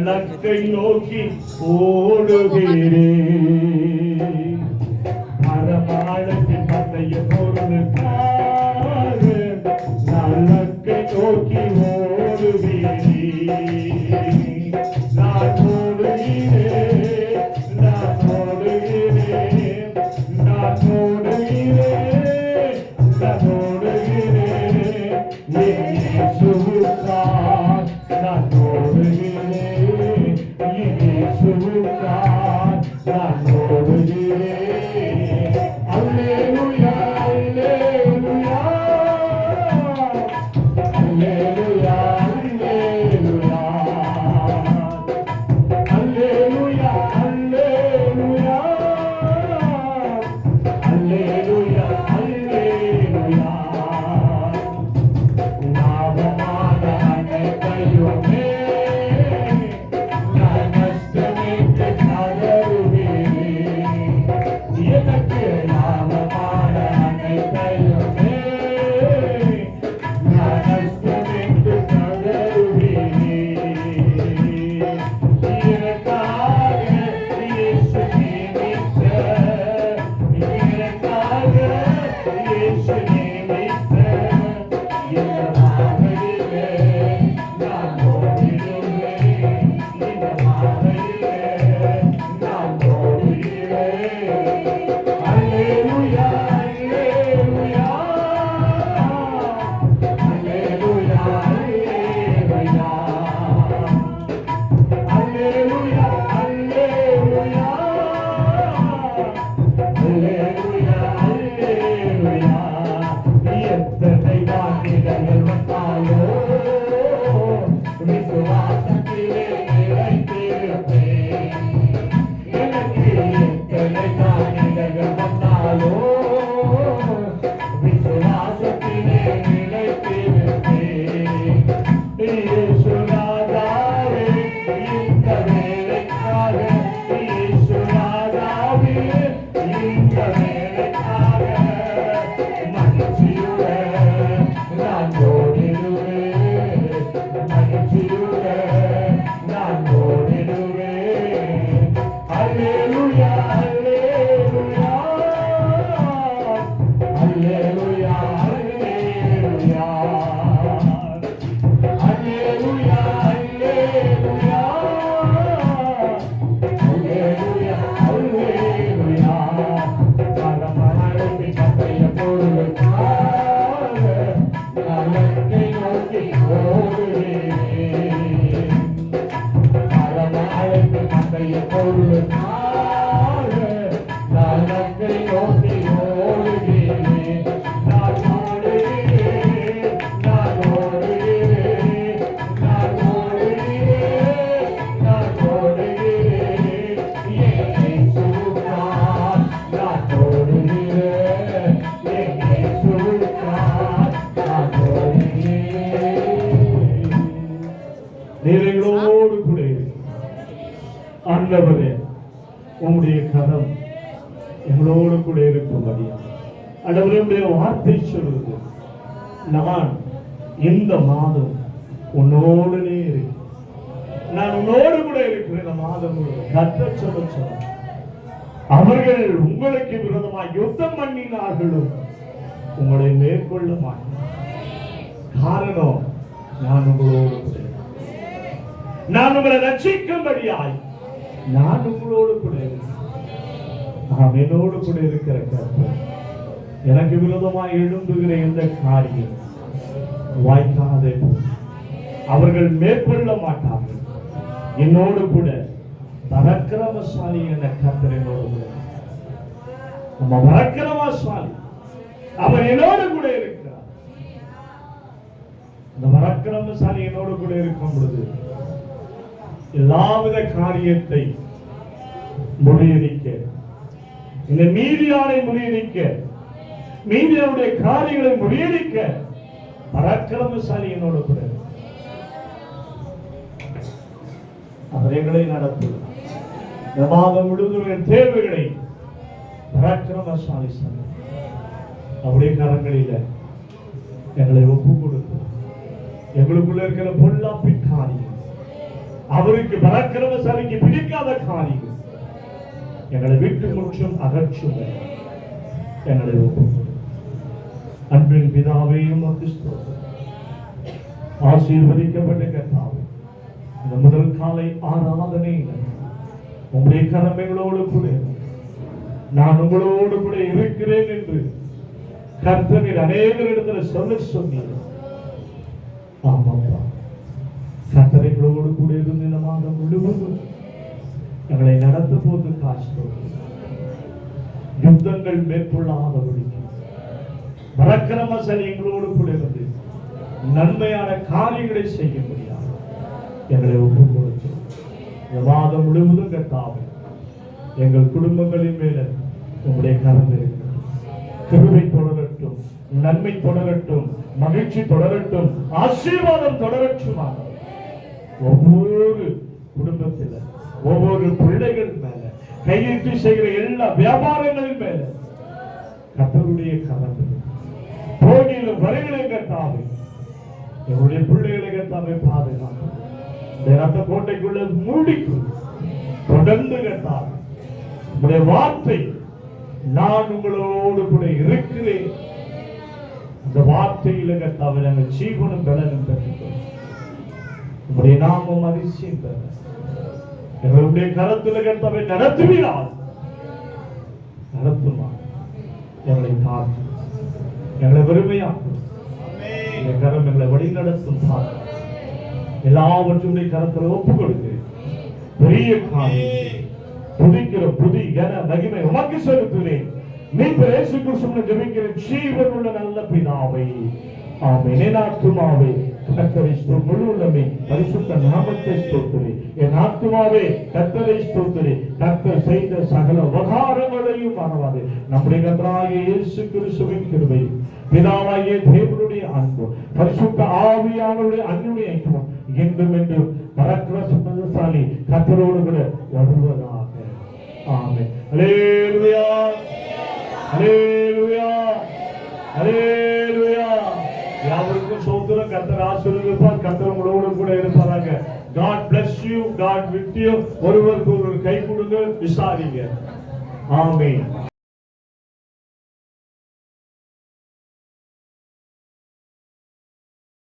லக்கை நோக்கி ஓடுகிறேன். மரமாளத்தின் பந்தய பொருளுக்காக நான் லக்கை நோக்கி ஓடுகிறேன். நான் ஓடுகிறேன், நான் ஓடுகிறேன், நான் ஓடுகிறேன், நான் ஓடுகிறேன். இயேசுவுக்காக நான் ஓடுகிறேன், இயேசுவுக்காக நான் ஓடுகிறேன். அல்லேலூயா, அல்லேலூயா, அல்லேலூயா, அல்லேலூயா, அல்லேலூயா, அல்லேலூயா, அல்லேலூயா. லாபமான அனைத்தையுமே நான் நஷ்டமிட்டு தருவேன். எனக்கு லாபமான அனைத்தையுமே நான் நஷ்டமிட்டு தருவேன். எனக்காக இயேசு நியமித்த, எனக்காக இயேசு நியமித்த இந்த மாலையிலே நான் ஓடுகிறேன், இந்த மாலையிலே நான் ஓடுகிறேன். அல்லேலூயா, அல்லேலூயா, அல்லேலூயா, அல்லேலூயா, அல்லேலூயா, அல்லேலூயா, அல்லேலூயா. எத்தனை வாக்கியங்கள் வந்தாலோ விசுவாசத்திலே நிலைத்திருப்பேன். எனக்கு எத்தனை வாக்கியங்கள் வந்தாலோ விசுவாசத்திலே நிலைத்திருப்பேன். இயேசுநாதாவே, இந்த வேலைக்காக, இயேசுநாதாவே, இந்த வேலைக்காக மகிழ்ச்சியுடன் நான் ஓடிடுவேன், மகிழ்ச்சியுடன் நான் ஓடிடுவேன். அல்லேலூயா, அல்லேலூயா, அல்லேலூயா, அல்லேலூயா, அல்லேலூயா, அல்லேலூயா, அல்லேலூயா, அல்லேலூயா. மரமழைப்பின் பந்தய பொருளுக்காக நான் லக்கை நோக்கி ஓடுகிறேன். மரமழைப்பின் பந்தய பொருளுக்காக நான் லக்கை நோக்கி ஓடுகிறேன். நான் ஓடுகிறேன், நான் ஓடுகிறேன், நான் ஓடுகிறேன், நான் ஓடுகிறேன். இயேசுவுக்காக நான் ஓடுகிறேன், இயேசுவுக்காக நான் ஓடுகிறேன். நீர் எங்களோடு கூட இரு. ஆண்டவரே, உம்முடைய கரம் எங்களோடு கூட இருக்கும்படியா ஆண்டவரே, உம்முடைய வார்த்தை சொல்லுது, நான் இந்த மாதம் உன்னோடனே இருக்கிறேன், நான் உன்னோடு கூட இருக்கிறேன். இந்த மாதம் கர்த்தர் சொல்ல அவர்கள் உங்களுக்கு விரோதமாக யுத்தம் பண்ணினார்களும் உங்களை மேற்கொள்ள மாட்டேன். காரணம், நான் உங்களோடு கூட, நான் உங்களை ரட்சிக்கும்படியாய் நான் உங்களோடு கூட இருக்கிறேன். நாம் என்னோடு கூட இருக்கிற கர்த்தர் எனக்கு விரோதமாக எழும்புகிற எந்த காரியம் வாய்க்காதே அவர்கள் மேற்கொள்ள மாட்டார்கள். என்னோடு கூட பராக்கிரமசாலி என்ற கர்த்தர் என்னோடு கூட, நம்ம பராக்கிரமசாலி அவர் என்னோடு கூட இருக்கிறார். அந்த பராக்கிரமசாலி என்னோடு கூட இருக்கும் பொழுது எல்லாவித காரியத்தை முறியடிக்க, இந்த மீதியானை முறியடிக்க, மீதியானுடைய காரியங்களை முறியடிக்க பராக்கிரமசாலி என்னோடு கூட அவர் எங்களை நடத்துவார். இந்த மாதம் முழுவதும் தேவைகளை பராக்கிரமசாலி அவருடைய கரங்களில் எங்களை ஒப்பு கொடுத்து எங்களுக்குள்ள இருக்கிற பொல்லாப்பின் காரியம் அவருக்கு பராக்கிரமசாலிக்கு பிடிக்காத காரியம் எங்களை விட்டு முற்றும் அகற்றும் எங்களை அன்பின் பிதாவையும் ஆசீர்வதிக்கப்பட்ட கர்த்தாவே, இந்த முதல் காலை ஆராதனையில் உங்களுடைய கடமைகளோடு கூட நான் உங்களோடு கூட இருக்கிறேன் என்று கர்த்தர் அநேகரிடத்தில் சொல்ல சொன்னீர். ஆமாப்பா, கர்த்தரைகளோடு கூட இருந்து இந்த மாதம் முழுவதும் எங்களை நடத்த போது காசு யுத்தங்கள் மேற்கொள்ளாதபடிக்கு பராக்கிரமசாலி எங்களோடு கூட இருந்து நன்மையான காரியங்களை செய்ய முடியாது எங்களை ஒப்புக் கொடுத்தோம். இந்த மாதம் முழுவதும் கர்த்தாவே, எங்கள் குடும்பங்களின் மேல உங்களுடைய கரம் இருக்கிறது. கிருபை தொடரட்டும், நன்மை தொடரட்டும், மகிழ்ச்சி தொடரட்டும், ஆசீர்வாதம் தொடரட்டும். ஒவ்வொரு குடும்பத்தில் ஒவ்வொரு பிள்ளைகள் மேல கையிட்டு செய்கிற எல்லா வியாபாரங்களின் மேல கர்த்தருடைய கரம் போகிலும் வரைகளை கர்த்தாவே, என்னுடைய பிள்ளைகளை கர்த்தாவே பாதுகாக்கும். ரத்த கோட்டைக்குள்ள மூடிக்கும் தொடர்ந்து கர்த்தாவே, உங்களுடைய வார்த்தை நான் உங்களோடு கூட இருக்கிறேன். அந்த வார்த்தையில கர்த்தாவே நாங்கள் ஜீவனும் பலனும் பெற்றுக்கொள்ளும். உங்களுடைய நாமம் அதிசயம் பெற எங்களுடைய கரத்துல கர்த்தாவே நடத்துவீரால் நடத்துமா. எங்களை காத்து எங்களை வெறுமையாக்கும். கரம் எங்களை வழி நடத்தும். எல்லாவற்றுடைய கரத்தில் ஒப்புக் கொடுக்கிறேன். பெரிய காரியம் துதிக்கிற புதி கன மகிமை உமக்கு செலுத்துகிறேன். மீட்பர் இயேசு கிறிஸ்துவின் ஜெபிக்கிற ஜீவன் உள்ள நல்ல பிதாவே, ஆமென். என் ஆத்துமாவே கர்த்தரை முழு உள்ளமே பரிசுத்த நாமத்தை ஸ்தோத்திரி. என் ஆத்துமாவே கர்த்தரை ஸ்தோத்திரி. கர்த்தர் செய்த சகல உபகாரங்களையும் மறவாதே. நம்முடைய கர்த்தராகிய இயேசு கிறிஸ்துவின் கிருபை, பிதாவாகிய தேவனுடைய அன்பு, பரிசுத்த ஆவியானவருடைய அன்புடைய ஐக்கியம் என்றும் என்றும் பராக்கிரமசாலி கர்த்தரோடு கூட வருவதாக. ஆமென். அல்லேலூயா, அல்லேலூயா, அல்லேலூயா. யாவருக்கும் சோத்திரம். கர்த்தர் ஆசீர்வதிப்பார். கர்த்தர் உங்களோடு கூட இருப்பாராங்க. God bless you. God with you. ஒருவருக்கு ஒருவர் கை கொடுங்க, விசாரிங்க. ஆமென்.